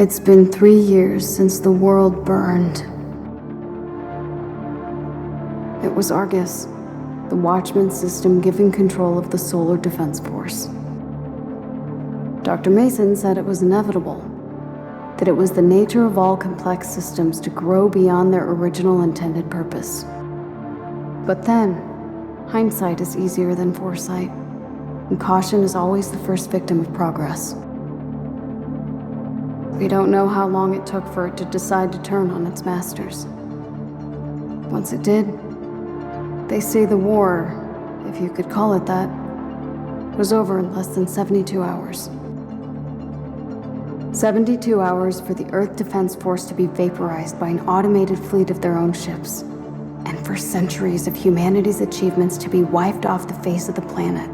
It's been 3 years since the world burned. It was Argus, the Watchman system given control of the Solar Defense Force. Dr. Mason said it was inevitable, that it was the nature of all complex systems to grow beyond their original intended purpose. But then, hindsight is easier than foresight, and caution is always the first victim of progress. We don't know how long it took for it to decide to turn on its masters. Once it did, they say the war, if you could call it that, was over in less than 72 hours. 72 hours for the Earth Defense Force to be vaporized by an automated fleet of their own ships, and for centuries of humanity's achievements to be wiped off the face of the planet.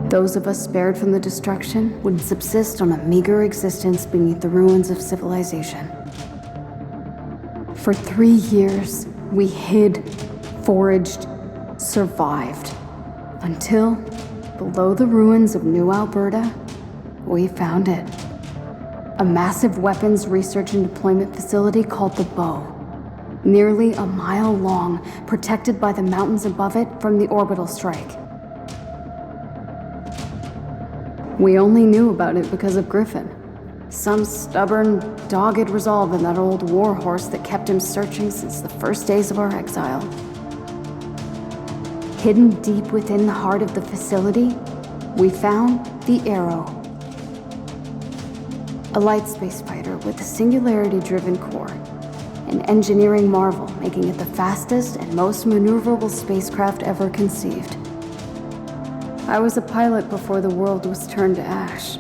Those of us spared from the destruction would subsist on a meager existence beneath the ruins of civilization. For 3 years, we hid, foraged, survived, until, below the ruins of New Alberta, we found it. A massive weapons research and deployment facility called the Bow, nearly a mile long, protected by the mountains above it from the orbital strike. We only knew about it because of Griffin. Some stubborn, dogged resolve in that old warhorse that kept him searching since the first days of our exile. Hidden deep within the heart of the facility, we found the Arrow. A light space fighter with a singularity-driven core. An engineering marvel, making it the fastest and most maneuverable spacecraft ever conceived. I was a pilot before the world was turned to ash,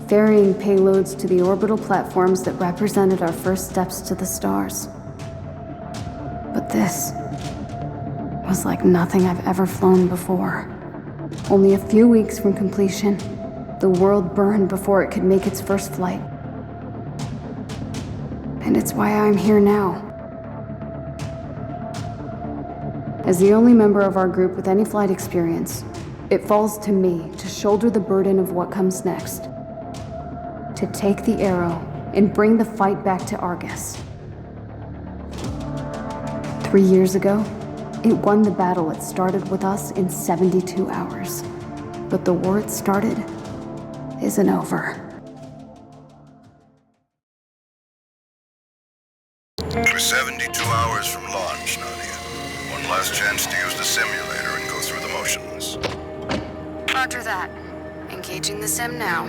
ferrying payloads to the orbital platforms that represented our first steps to the stars. But this was like nothing I've ever flown before. Only a few weeks from completion, the world burned before it could make its first flight. And it's why I'm here now. As the only member of our group with any flight experience, it falls to me to shoulder the burden of what comes next. To take the Arrow and bring the fight back to Argus. 3 years ago, it won the battle it started with us in 72 hours. But the war it started isn't over. We're 72 hours from launch, Nadia. One last chance to use the simulator and go through the motions. Roger that. Engaging the sim now.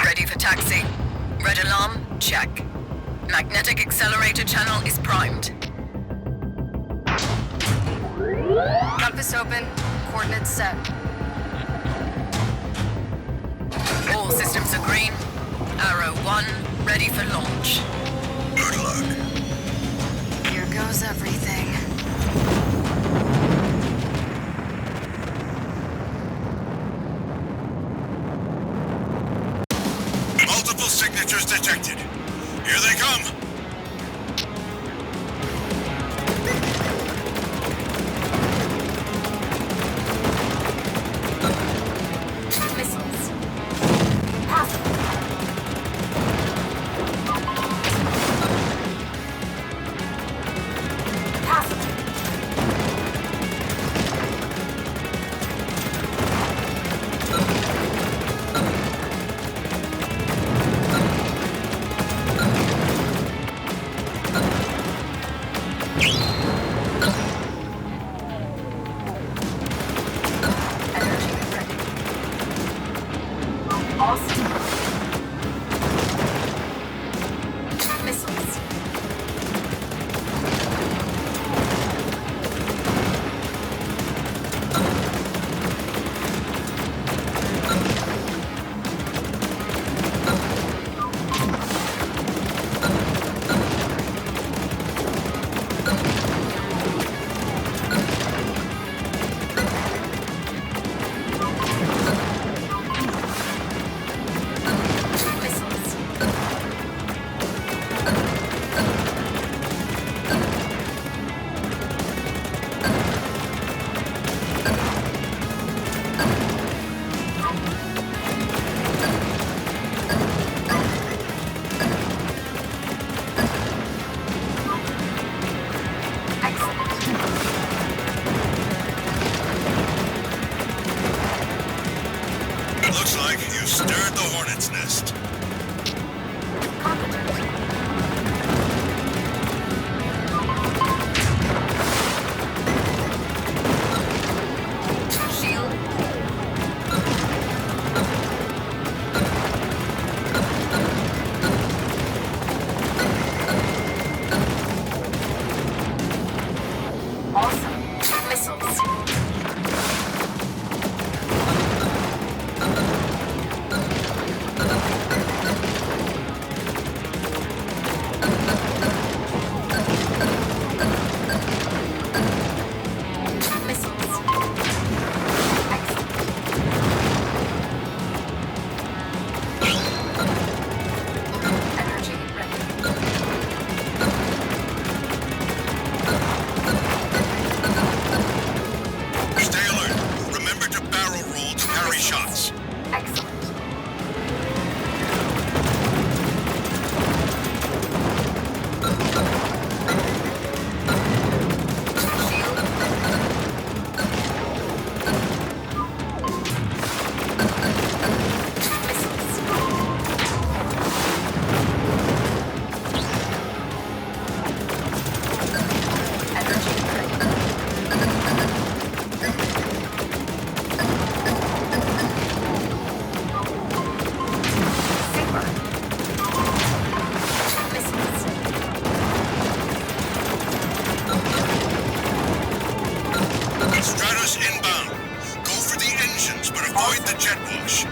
Ready for taxi. Red alarm, check. Magnetic accelerator channel is primed. Compass open, coordinates set. All systems are green. Arrow 1, ready for launch. Good luck. Here goes everything. Multiple signatures detected. Here they come. Missiles. Awesome. Missiles. Looks like you stirred the hornet's nest. Shield. Awesome. Missiles. Stay alert. Remember to barrel roll to parry shots. Excellent. Stratus inbound. Go for the engines, but avoid the jet wash.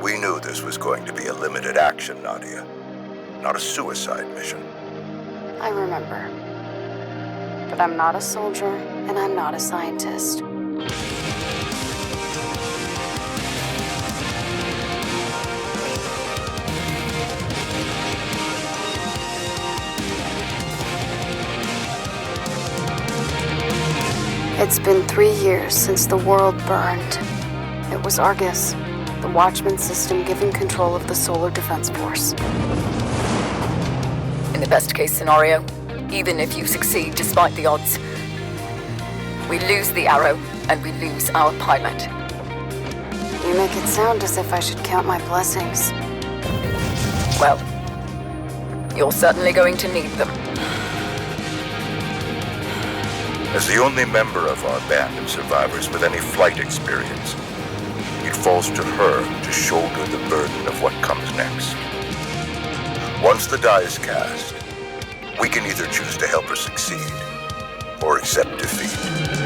We knew this was going to be a limited action, Nadia. Not a suicide mission. I remember. But I'm not a soldier, and I'm not a scientist. It's been 3 years since the world burned. It was Argus, the Watchman system given control of the Solar Defense Force. In the best case scenario, even if you succeed despite the odds, we lose the Arrow and we lose our pilot. You make it sound as if I should count my blessings. Well, you're certainly going to need them. As the only member of our band of survivors with any flight experience, it falls to her to shoulder the burden of what comes next. Once the die is cast, we can either choose to help her succeed or accept defeat.